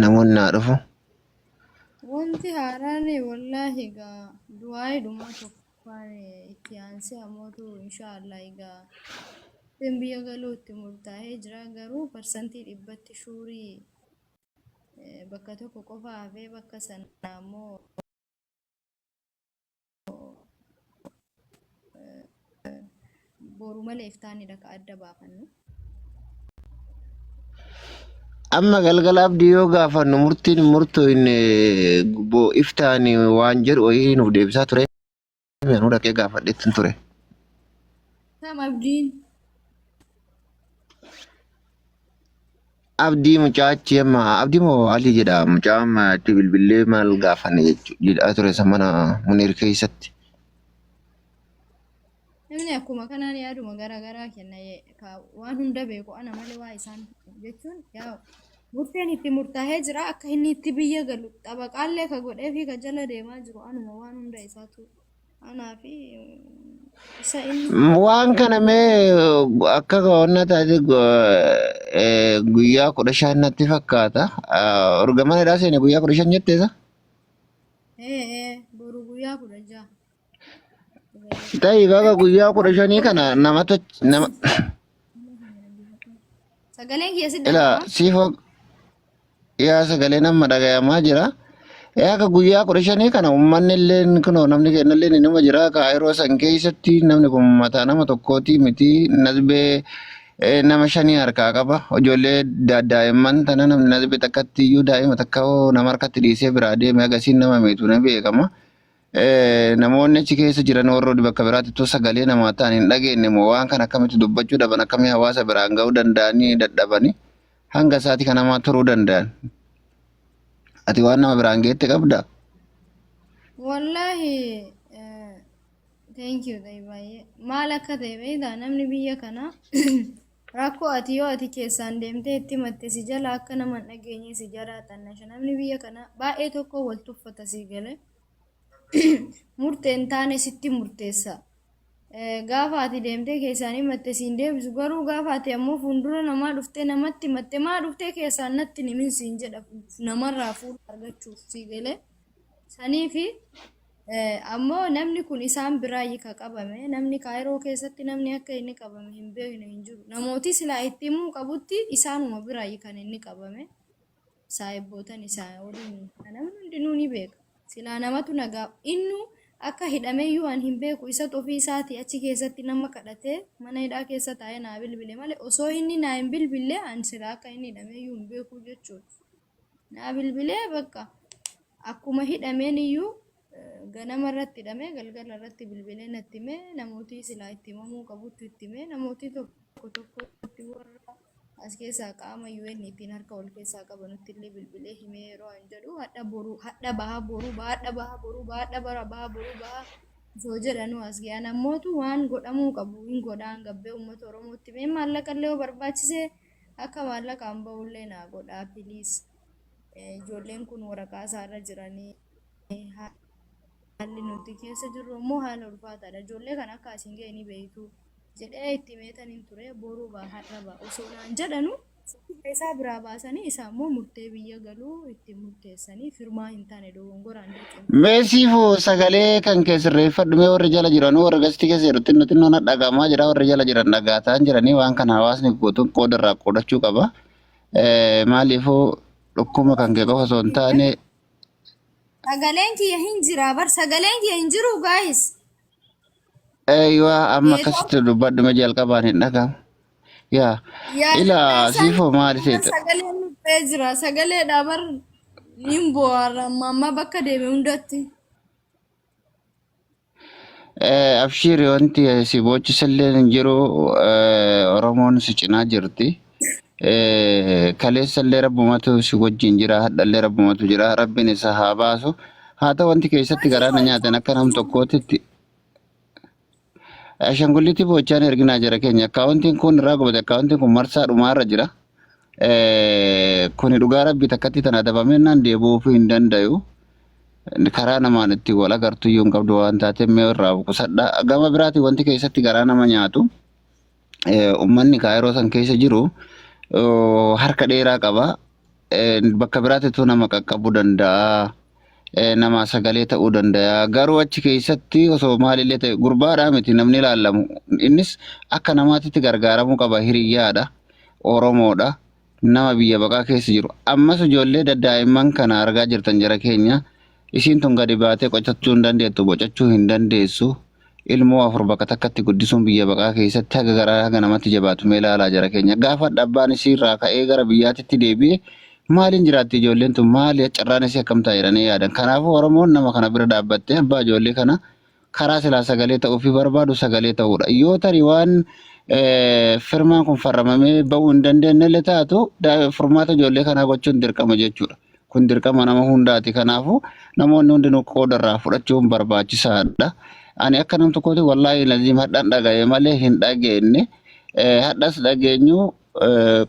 namoonni naa dhufu. Wanti haaraan wallaahi egaa du'aayidhuma tokkoffaan itti aansee ammootu inshaallah egaa biyya galuu itti murtaa'ee jira garuu parsantii dhibbatti shuurii bakka tokko qofa hafee bakka sana ammoo boru malee iftaanidha ka adda baafannu. Amma galgala abdii yoo gaafannu murtiin murtoo inni iftaani waan jedhu wayii nuuf deebisaa ture. Anuu dhaqee gaafadheetti ture. Kam abdiin? Abdii mucaa achi amma abdii moo alii jedha mucaa amma itti bilbilee maal gaafanne jechuudha ture mana Muniir keessatti. Namni akkuma kanaan yaaduma garaagaraa kenna waan hunda beeku ana malee waa isaan jechuun yaa murteen itti murtaa'ee jira akka inni itti biyya galu xabaqaallee ka godhee fi ka jala deemaa jiru anuma waan hunda isaatu anaa fi isa inni. Waan kana mee akka qo'annaa taate guyyaa 15 natti fakkaata. Orgamanadhaa seene guyyaa 15 jetteessa? Boru guyyaa 16. Ta'ii baga guyyaa 15 kana namatu nama. Sagaleen keessi Ilaa siifoo yaa sagalee nama dhagayamaa jira. Akka guyyaa 15 kana uummanni illee kunoo namni kenna illee ni nama jira. Yeroo san keessatti namni kun mataa nama tokkooti miti nasbee nama 5 harkaa qaba. Ijoollee daa'imman tana namni nasbee takkatti iyyuu daa'ima takka nama harkatti dhiisee biraa deeme agasiin nama meetu na beekama. Namoonni achi keessa jiran warroonni bakka biraatti too sagalee namaa ta'an hin dhageenye moo waan kana akkamitti dubbachuu dhaban akkamii hawaasa biraan ga'uu danda'anii dadhabanii hanga isaatii kan namaa turuu danda'an. Ati waan nama biraan geette qabdaa? Wallahi thank you baay'ee maal akka ta'e beektaa namni biyya kana rakkoo ati yoo ati keessaan deemtee itti matte si jala akka nama hin dhageenye si jala xannasha namni biyya kana baay'ee tokko wal tuffata si galee. Murteen taane sitti murteessa. Gaafa ati deemtee keessaanii matte siin deebisu garuu gaafa ati ammoo fuuldura namaa dhuftee namatti matte maa dhuftee keessaan natti nimin siin jedha namarraa fuula argachuuf si galee. Sanii fi ammoo namni kun isaan biraa ka qabame namni kaayiroo keessatti namni akka inni qabame hin beekne hin jiru. Namooti silaa itti himuu qabutti isaanuma biraa kan inni qabame. Saayibbootan isaa waliin namni hundinuu ni beeka. Silaa namatu nagaa innu akka hidhameeyyuu waan hin beeku isa ofii isaati achi keessatti nama kadhatee mana hidhaa keessa taa'ee naa bilbile malee osoo inni naa hin bilbille an silaa akka inni hidhameeyyuu hin beeku jechuudha. Naa bilbilee bakka akkuma hidhameen iyyuu ganama irratti hidhamee galgala irratti bilbilee natti himee namooti silaa itti himamuu qabutti itti himee namooti tokko tokkotti warra as keessaa qaama UN ittiin harka wal keessaa qabanutti illee bilbilee himee yeroo an jedhu hadha boru hadha baha boru bahadha baha boru bahadha bara baha boru baha osoo jedhanu as ga'an ammootu waan godhamuu qabu hin godhaan gabbee uummata Oromootti mee maallaqa illee yoo barbaachise akka maallaqaan bahullee naa godhaa piliis ijoolleen kun waraqaa isaarra jiranii haalli nuti keessa jirru immoo haala ulfaataadha ijoollee kan akka asiin ga'e ni beektu. Jedhee itti meetaniin ture boruu baahadha ba'a osoo naan jedhanu isaa biraa baasanii isaa immoo murtee biyya galuu itti murteessanii firmaa hin taane dogongoraan dirqama. Meesiifuu sagalee kan keessirreeffadhu mee warri jala jiran warra gasti keessa jiru xinnoo xinnoo na dhagamaa jira warri jala jiran dhagaataan jiranii waan kana hawaasni guutuun qooda irraa qoodachuu qaba. Maaliifuu dhukkuma kan kee qofa osoo hin taane. Sagaleen kiyya hin jira bar sagaleen kiyya hin jiru gaayis. Eeyyaa amma akkasitti dubbadhume jalqabaan hin dhagahamu. Yaa ilaa siifoo maali seeta? Sagaleen nuttee jira sagalee dhabar hin bohaarra amma bakka deeme hundatti. Abshiiri wanti si boochisallee hin jiru Oromoon si cinaa jirti. Kaleessallee rabbumatu si wajjin jira hadhallee rabbumatu jira rabbiin isa haa baasu. Haa ta'u wanti keessatti garaana nyaatan akka nam tokkootitti. Ashangullitti boochaan erginaa jira keenya akkaawwantiin kun irraa gubate akkaawwantiin kun marsaa dhumaarra jira. Kuni dhugaa rabbii takkatti tana dabamennaan deebi'uuf hin danda'u. Karaa namaan itti wal agartu iyyuu hin qabdu waan taateef mee irraa buqusadha. Gama biraatiin wanti keessatti garaa nama nyaatu uummanni yeroo san keessa jiru harka dheeraa qaba. bakka biraatitu nama qaqqabuu danda'a. Nama sagalee ta'uu danda'a. Garuu achi keessatti osoo maalillee ta'e gurbaadhaa miti namni ilaalamu. Innis akka namaatitti gargaaramuu qaba. Hiriyyaadha. Oromoodha. Nama biyya baqaa keessa jiru. Ammas ijoollee daa'imman kana argaa jirtan jara keenya. Isiin tun gadi baatee qocachuu hin dandeettu, bocachuu hin dandeessu. Ilmoo afur bakka takkatti guddisuun biyya baqaa keessatti haga garaa haga namatti jabaatu mee ilaalaa jara keenya. Gaafa dhabbaan isiirraa ka'ee gara biyyaatitti deebi'e maaliin jiraatti ijoolleen tun maali carraan isii akkam ta'a jedhanii yaadan. Kanaafuu Oromoon nama kana bira dhaabbattee abbaa ijoollee kana karaa silaa sagalee ta'uu fi barbaadu sagalee ta'uudha. Yoo tarii waan firmaan kun farramamee ba'uu hin dandeenyellee taatu furmaata ijoollee kanaa gochuun dirqama jechuudha. Kun dirqama nama hundaati. Kanaafuu namoonni hundinuu qooda irraa fudhachuun barbaachisaadha. Ani akka nam tokkooti wallaahi lazim hadhaan dhaga'e malee hin dhageenye. Hadhas dhageenyu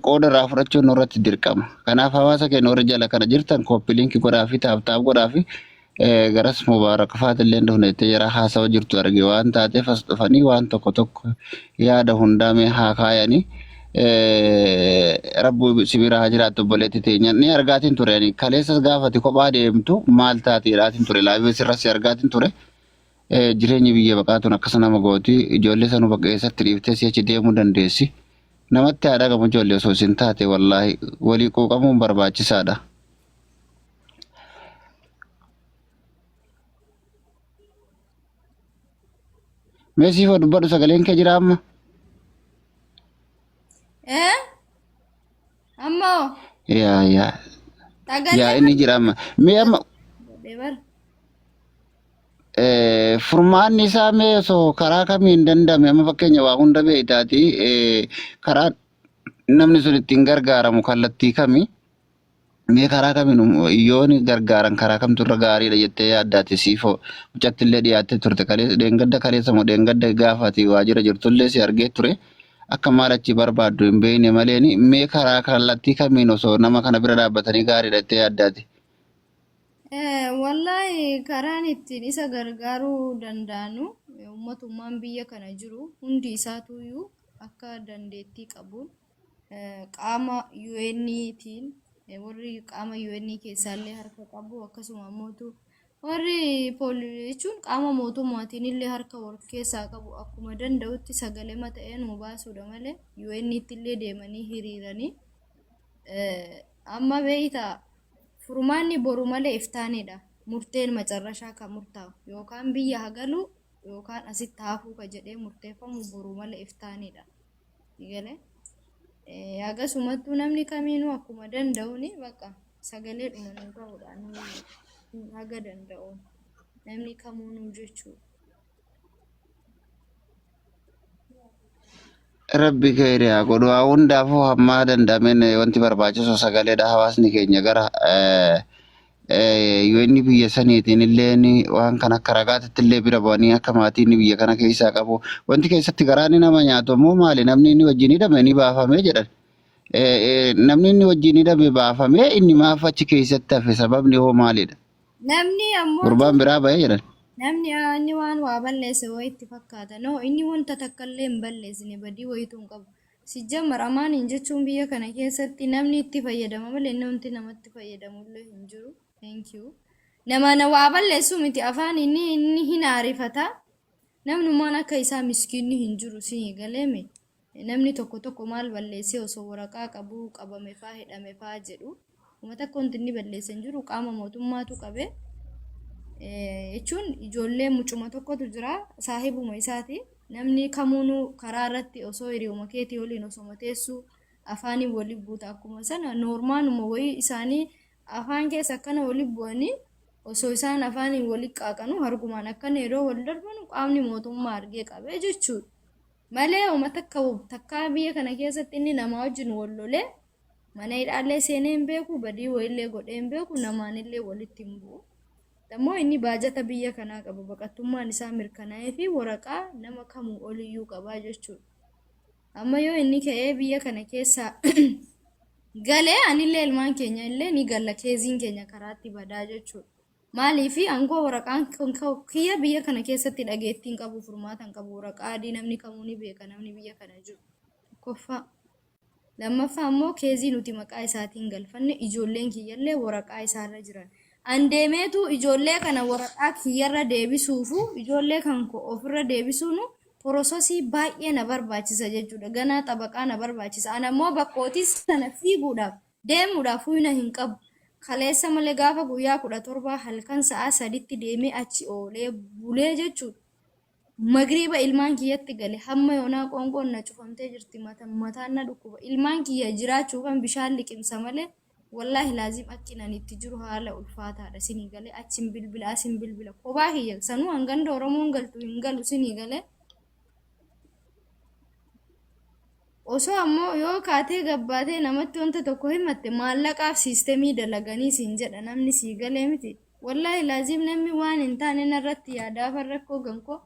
qooda irraa fudhachuun nurratti dirqama. Kanaaf hawaasa keenya warra jala kana jirtan kooppiliinkii godhaa fi taaptaap godhaa fi garas mubaaraka faatillee dhufnettee jara haasawa jirtu arge waan taateef as dhufanii waan tokko tokko yaada hundaame haa kaayanii rabbu sibira haa jiraattu obboleetti teenya ni argaatiin ture. Kaleessas gaafati kophaa deemtu maal taateedhaatiin ture laafee sirratti argaatiin ture. Jireenyi biyya baqaatuun akkasa nama gooti ijoollee sanuu bakka eessatti dhiiftee si'achi deemuu dandeessi. Namatti haa dhagamu ijoollee osoo isin taate wallaahi walii quuqamuun barbaachisaadha. Meesii foo dubbadhu sagaleen kee jira amma? Ammoo Yaa sagalee inni jira amma. Mee amma deebar. furmaanni isaa mee osoo karaa kamiin danda'ame amma fakkeenya waa hunda beektaati karaa namni sun ittiin gargaaramu kallattii kamii mee karaa kamiin yoon gargaaran karaa kamtu irra gaariidha jettee yaaddaati siifoo mucattillee dhiyaattee turte deengadda kaleessa moo deengadda gaafati waajjira jirtullee si argee ture akka maal achi barbaaddu hin beekne maleeni mee karaa kallattii kamiin osoo nama kana bira dhaabbatanii gaariidha jettee yaaddaati. Wallahi karaan ittiin isa gargaaruu danda'anu uummatummaan biyya kana jiru hundi isaatuyyuu akka dandeettii qabuun qaama UN'tiin warri qaama UN keessaallee harka qabu akkasuma mootu warri jechuun qaama mootummaatiin illee harka wal keessaa qabu akkuma danda'utti sagalee mata'ee nu baasuudha malee UN'tti illee deemanii hiriiranii amma beeytaa furmaanni boru malee iftaanidha. Murteen macarrashaa kan murtaa'u yookaan biyya hagalu yookaan asitti hafuu ka jedhee murteeffamu boru malee iftaanidha. Galee akkasumattuu namni kamiinuu akkuma danda'uuni bakka sagalee dhumanuu ta'uudhaan haga danda'u namni kamuunuu jechuudha. Rabbi keeriyaa godhu hundaafuu hammaa danda'ameen wanti barbaachisu sagaleedha hawaasni keenya gara UN biyya saniitiin illee waan kan akka ragaatitti illee bira bu'anii akka maatiin biyya kana keessaa qabu wanti keessatti garaani nama nyaatu immoo maali namni inni wajjin hidhame ni baafamee jedhan namni inni wajjin hidhame baafamee inni maaf achi keessatti hafe sababni hoo maalidha Namni ammoo gurbaan biraa bahee jedhan. namni inni waan waa balleesse wayitti fakkaata. No, inni wanta takkallee hin balleessine badii wayituu hin qabu. Sijjamar amaaniin jechuun biyya kana keessatti namni itti fayyadama malee inni wanti namatti fayyadamullee hin jiru. Thank you. Nama waa balleessu miti afaan inni hin aarifata. Namnummaan akka isaa miskiinni hin jiru si galeeme. Namni tokko tokko maal balleessee osoo waraqaa qabu qabame faa hidhame faa jedhu. Uummata akka wanti inni balleesse hin jiru qaama mootummaatu qabe. Jechuun ijoollee mucuma tokkotu jira saahibuma isaati. Namni kamuunuu karaa irratti osoo hiriyooma keetii waliin osoo teessu afaanii waliin buuta akkuma sana noormaanuma wayii isaanii afaan keessa akkana waliin bu'anii osoo isaan afaanii waliin qaaqanu argumaan akkana yeroo wal darbanu qaamni mootummaa argee qabee jechuudha. Malee uummata takkaa biyya kana keessatti inni nama wajjin wal lolee mana hidhaallee seenee hin beeku badii wayiillee godhee hin beeku namaanillee walitti hin bu'u. Ammoo inni baajata biyya kanaa qaba baqattummaan isaa mirkanaa'ee fi waraqaa nama kamuu oliyyuu qabaa jechuudha. Amma yoo inni ka'ee biyya kana keessaa galee anillee ilmaan keenya illee ni galla keeziin keenya karaatti badaa jechuudha. Maaliif aangoo waraqaan kiyya biyya kana keessatti dhageettiin qabu furmaatan qabu waraqaa adii namni kamuu ni beeka namni biyya kana jiru. Koffaa. Lammaffaa immoo keezii nuti maqaa isaatiin galfanne ijoolleen kiyyallee waraqaa isaarra jiran. An deemeetu ijoollee kana waraqaa kiyyarra deebisuufu ijoollee kan ofirra deebisuunu porosesii baay'ee na barbaachisa jechuudha. Ganaa xabaqaa na barbaachisa. Ana immoo bakkootis sana fiiguudhaaf deemuudhaaf huyna hin qabu. Kaleessa malee gaafa guyyaa 17 halkan sa'a 3tti deemee achi oolee bulee jechuudha. Magriba ilmaan kiyyatti gale hamma yoonaa qoonqoon na cufamtee jirti mataan na dhukkuba. Ilmaan kiyya jiraachuu kan bishaan liqimsa malee wallaahi laazim akkinan itti jiru haala ulfaataadha sinii galee achiin bilbila asin bilbila kophaa kiyya sanuu hanganda Oromoon galtu hin galu sinii galee. Osoo ammoo yoo kaatee gabbaatee namatti wanta tokko himatte maallaqaaf siistemii dalaganii siin jedha namni sii galee miti. Wallaahi laazim namni waan hin taane narratti yaadaafan rakkoo gankoo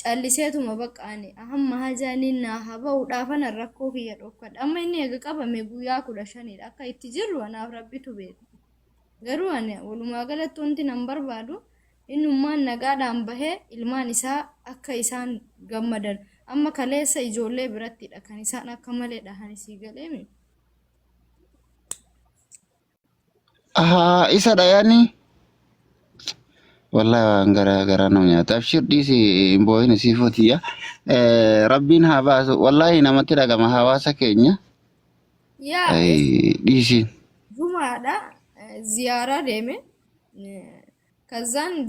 calliseetuma baqqaane hamma hajaaniin naa haba'uudhaafan rakkoo kiyya dhokfadha. Amma inni eega qabame guyyaa 15dha akka itti jirru anaaf rabbitu beeka. Garuu ani walumaa galatti wanti nan barbaadu innummaan nagaadhaan bahee ilmaan isaa akka isaan gammadan. Amma kaleessa ijoollee birattidha kan isaan akka malee dhahan sii galeemi. Isa dhayani wallahi waan gara nama nyaata. Abshir dhiisi hin boo'in siifootiyya. Rabbiin haa baasu. Wallahi namatti dhagama hawaasa keenya. Yaa Dhiisi. jumaadha ziyaaraa deeme. Kazaan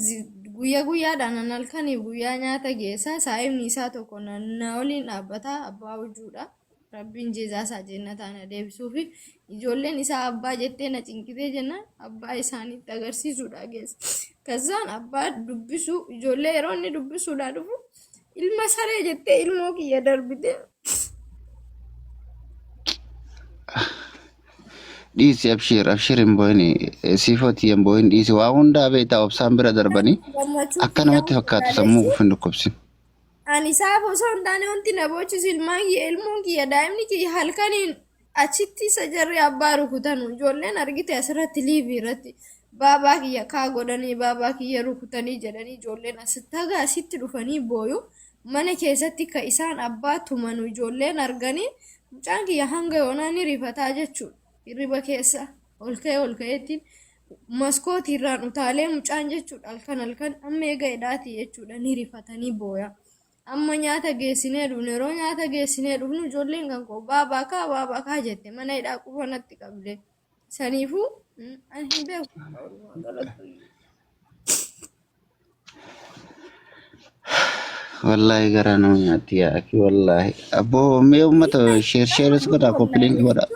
guyyaa guyyaadhaan halkanii guyyaa nyaata geessaa saayimni isaa tokko na waliin dhaabbataa abbaa wujuudha. Rabbiin jeesaasaa jennataan deebisuufi ijoolleen isaa abbaa jettee na cinqitee jennaan abbaa isaaniitti agarsiisuudha geessa. Kazaan abbaa dubbisu ijoollee yeroo inni dubbisuudha dhufu ilma saree jettee ilmoo kiyya darbite. Dhiisi abshir hin boo'in siifootiyya hin boo'in dhiisi waa hundaa beektaa obsaan bira darbanii akka namatti fakkaatu sammuu gufin dhukkubsin. Ani isaaf osoo hin taane wanti na boochisu ilmoon kiyya daa'imni kiyya halkaniin achitti isa jarri abbaa rukutanu ijoolleen argite asirratti liivii irratti baabaa kiyya kaa godhanii baabaa kiyya rukutanii jedhanii ijoolleen asitti dhufanii booyu mana keessatti ka isaan abbaa tumanu ijoolleen arganii mucaan kiyya hanga yoonaa ni rifataa jechuudha. Hirriba keessa ol ka'eettiin maskootiirraan utaalee mucaan jechuudha halkan amma eega hidhaati jechuudha ni rifatanii booya. Amma nyaata geessinee dhufne yeroo nyaata geessinee dhufnu ijoolleen kan koo baabaa kaa jette mana hidhaa qufanatti qabde. Saniifuu ani hin beeku. Wallahi gara nama nyaatti yaaki wallahi. Abboo mee uummata sheeres godhaa koppiliin godhaa.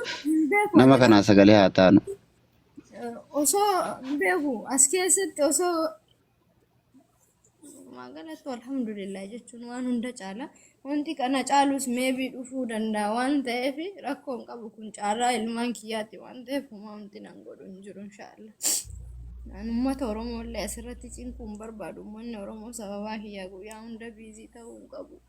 Nama kanaa sagalee haa taanu. Osoo hin beeku as keessatti osoo magaalatti alhamdulillah jechuun waan hunda caala wanti kana caalus meebii dhufuu danda'a waan ta'eef rakkoon qabu kun caalaa ilmaan kiyyaatti waan ta'eef wanti nan godhu hin jiru inshaallah. Uummata Oromoo illee asirratti cinquun barbaadu uummanni Oromoo sababaa kiyyaa guyyaa hunda biizii ta'uu hin qabu.